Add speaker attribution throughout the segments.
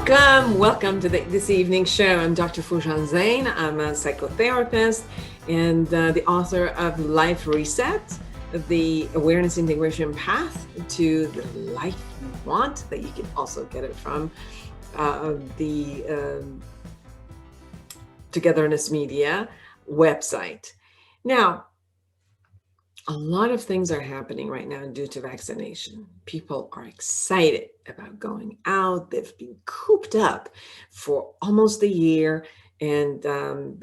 Speaker 1: Welcome to this evening's show. I'm Dr. Foojan Zeine. I'm a psychotherapist and the author of Life Reset, the awareness integration path to the life you want, that you can also get it from the Togetherness Media website. Now, a lot of things are happening right now due to vaccination. People are excited about going out. They've been cooped up for almost a year, and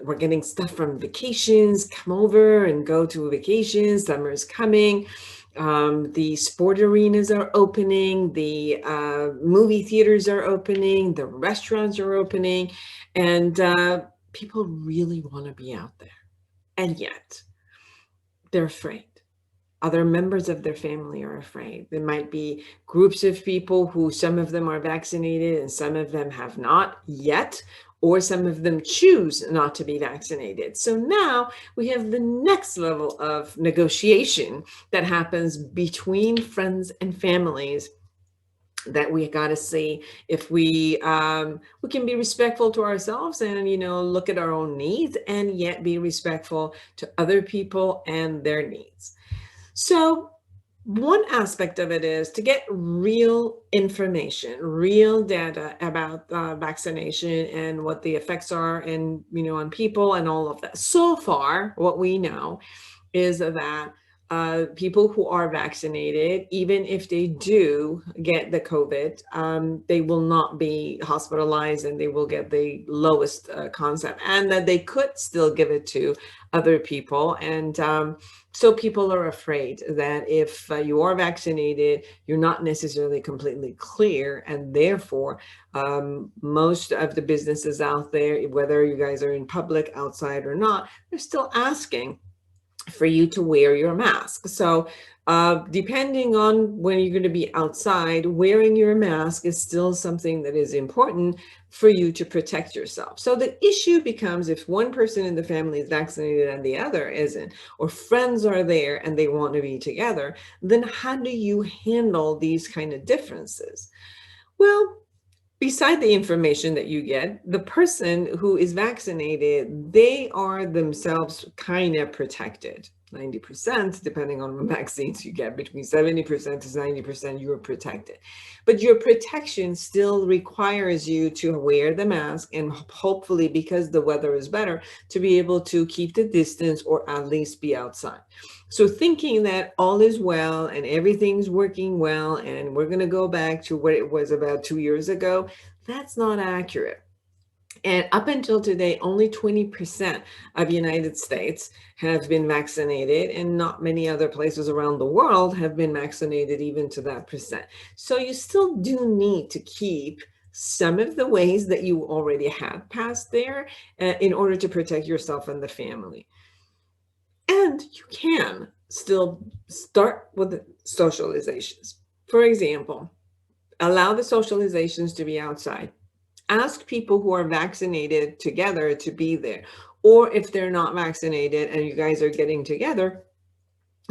Speaker 1: we're getting stuff from vacations. Come over and go to vacations. Summer is coming. The sport arenas are opening. The movie theaters are opening. The restaurants are opening. And people really want to be out there. And yet, they're afraid. Other members of their family are afraid. There might be groups of people who some of them are vaccinated and some of them have not yet, or some of them choose not to be vaccinated. So now we have the next level of negotiation that happens between friends and families that we got to see if we can be respectful to ourselves and look at our own needs and yet be respectful to other people and their needs. So one aspect of it is to get real information, real data about vaccination and what the effects are and, on people and all of that. So far, what we know is that people who are vaccinated, even if they do get the COVID, they will not be hospitalized and they will get the lowest concept, and that they could still give it to other people. And so people are afraid that if you are vaccinated, you're not necessarily completely clear. And therefore, most of the businesses out there, whether you guys are in public, outside or not, they're still asking for you to wear your mask. So depending on when you're going to be outside, wearing your mask is still something that is important for you to protect yourself. So the issue becomes if one person in the family is vaccinated and the other isn't, or friends are there and they want to be together, then how do you handle these kind of differences? Well, beside the information that you get, the person who is vaccinated, they are themselves kind of protected. 90%, depending on what vaccines you get, between 70% to 90%, you're protected. But your protection still requires you to wear the mask and hopefully, because the weather is better, to be able to keep the distance or at least be outside. So thinking that all is well and everything's working well and we're going to go back to what it was about 2 years ago, that's not accurate. And up until today, only 20% of the United States have been vaccinated, and not many other places around the world have been vaccinated even to that percent. So you still do need to keep some of the ways that you already had passed there in order to protect yourself and the family. And you can still start with the socializations. For example, allow the socializations to be outside. Ask people who are vaccinated together to be there. Or if they're not vaccinated and you guys are getting together,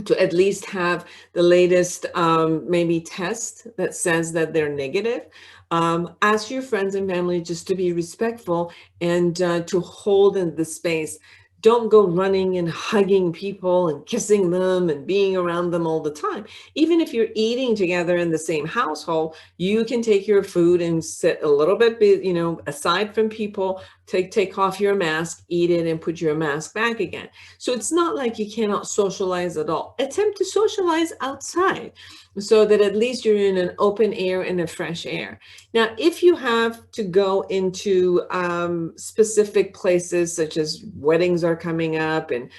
Speaker 1: to at least have the latest maybe test that says that they're negative. Ask your friends and family just to be respectful and to hold in the space. Don't go running and hugging people and kissing them and being around them all the time. Even if you're eating together in the same household, you can take your food and sit a little bit, aside from people, take off your mask, eat it, and put your mask back again. So it's not like you cannot socialize at all. Attempt to socialize outside so that at least you're in an open air and a fresh air. Now, if you have to go into specific places, such as weddings are coming up and,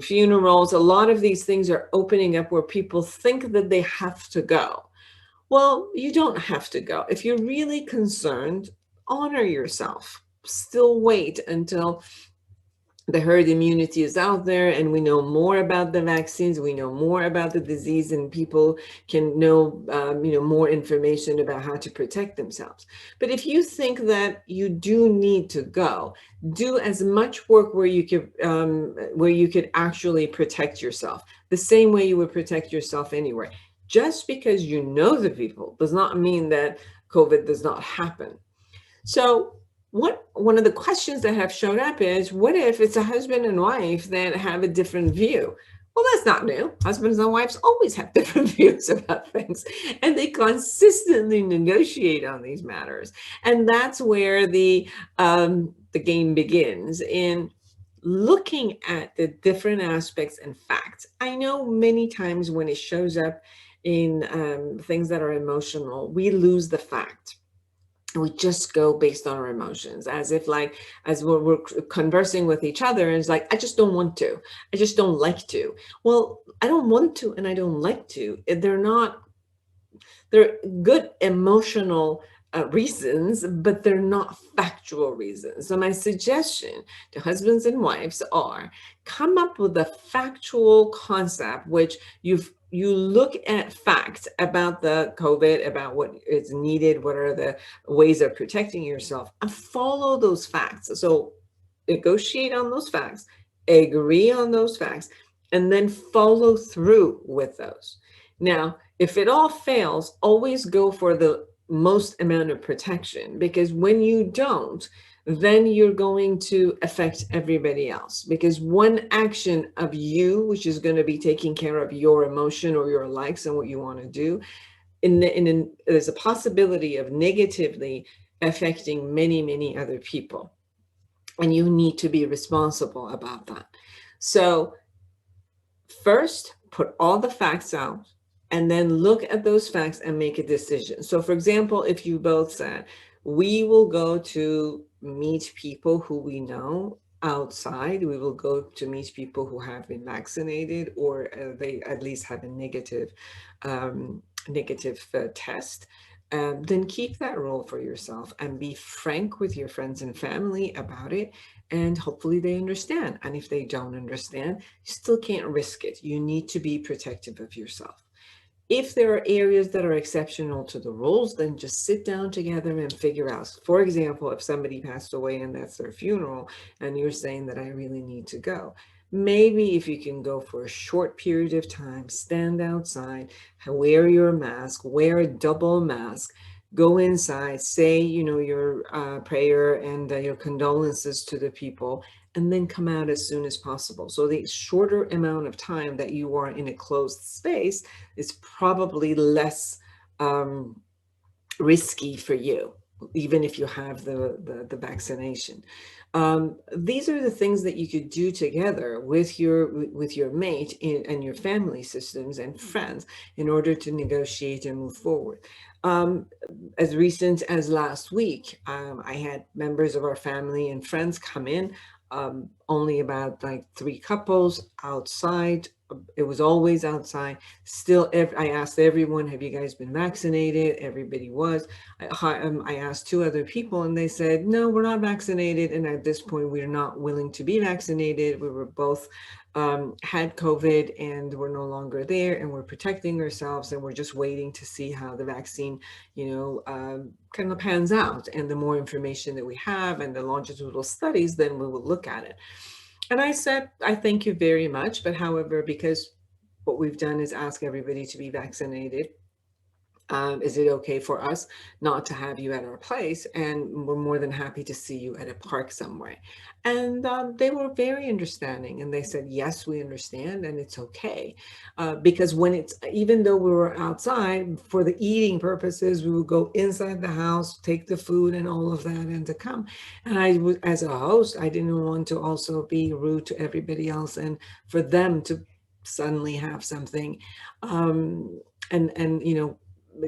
Speaker 1: funerals, a lot of these things are opening up where people think that they have to go. Well, you don't have to go. If you're really concerned, honor yourself. Still wait until the herd immunity is out there and we know more about the vaccines, we know more about the disease, and people can know, more information about how to protect themselves. But if you think that you do need to go, do as much work where you could actually protect yourself, the same way you would protect yourself anywhere. Just because you know the people does not mean that COVID does not happen. So one of the questions that have shown up is, what if it's a husband and wife that have a different view? Well, that's not new. Husbands and wives always have different views about things, and they consistently negotiate on these matters. And that's where the game begins in looking at the different aspects and facts. I know many times when it shows up in things that are emotional, we lose the fact. We just go based on our emotions, as if like, as we're conversing with each other, and it's like, I just don't want to, I just don't like to. Well, I don't want to and I don't like to, they're not, they're good emotional reasons, but they're not factual reasons. So my suggestion to husbands and wives are, come up with a factual concept, which you look at facts about the COVID, about what is needed, what are the ways of protecting yourself, and follow those facts. So negotiate on those facts, agree on those facts, and then follow through with those. Now, if it all fails, always go for the most amount of protection, because when you don't, then you're going to affect everybody else, because one action of you, which is going to be taking care of your emotion or your likes and what you want to do, there's a possibility of negatively affecting many other people, and you need to be responsible about that. So first, put all the facts out, and then look at those facts and make a decision. So for example, if you both said, we will go to meet people who we know outside, we will go to meet people who have been vaccinated, or they at least have a negative test, then keep that rule for yourself and be frank with your friends and family about it. And hopefully they understand. And if they don't understand, you still can't risk it. You need to be protective of yourself. If there are areas that are exceptional to the rules, then just sit down together and figure out. For example, if somebody passed away and that's their funeral, and you're saying that I really need to go, maybe if you can go for a short period of time, stand outside, wear your mask, wear a double mask, go inside, say, your prayer and your condolences to the people, and then come out as soon as possible. So the shorter amount of time that you are in a closed space is probably less risky for you, even if you have the vaccination. These are the things that you could do together with your mate and your family systems and friends in order to negotiate and move forward. As recent as last week, I had members of our family and friends come in, only about like 3 couples outside. It was always outside. Still, I asked everyone, have you guys been vaccinated? Everybody was. I asked 2 other people and they said, no, we're not vaccinated. And at this point, we're not willing to be vaccinated. We were both had COVID and we're no longer there, and we're protecting ourselves, and we're just waiting to see how the vaccine, kind of pans out. And the more information that we have and the longitudinal studies, then we will look at it. And I said, I thank you very much. But however, because what we've done is ask everybody to be vaccinated, is it okay for us not to have you at our place? And we're more than happy to see you at a park somewhere. And they were very understanding. And they said, yes, we understand. And it's okay. Because even though we were outside for the eating purposes, we would go inside the house, take the food and all of that, and to come. And as a host, I didn't want to also be rude to everybody else and for them to suddenly have something, and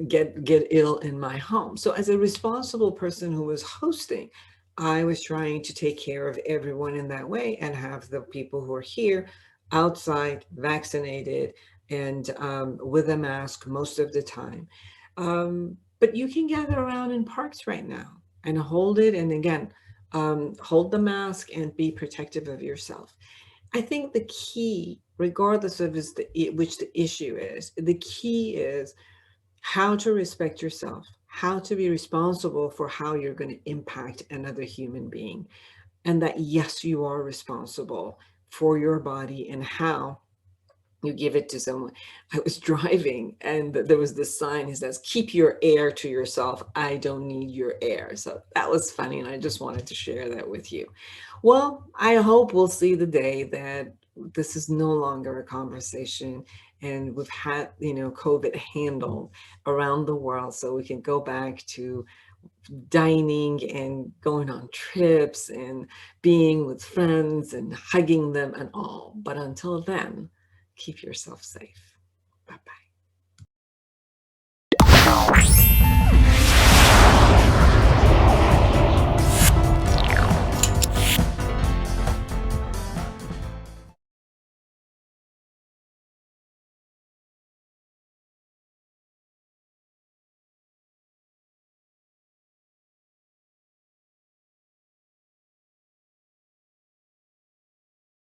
Speaker 1: get ill in my home. So as a responsible person who was hosting, I was trying to take care of everyone in that way and have the people who are here outside, vaccinated, and with a mask most of the time. But you can gather around in parks right now and hold it. And again, hold the mask and be protective of yourself. I think the key, regardless of which the issue is, the key is how to respect yourself, how to be responsible for how you're going to impact another human being. And that, yes, you are responsible for your body and how You give it to someone. I was driving and there was this sign, it says, keep your air to yourself. I don't need your air. So that was funny. And I just wanted to share that with you. Well, I hope we'll see the day that this is no longer a conversation and we've had, COVID handled around the world so we can go back to dining and going on trips and being with friends and hugging them and all. But until then, keep yourself safe. Bye-bye.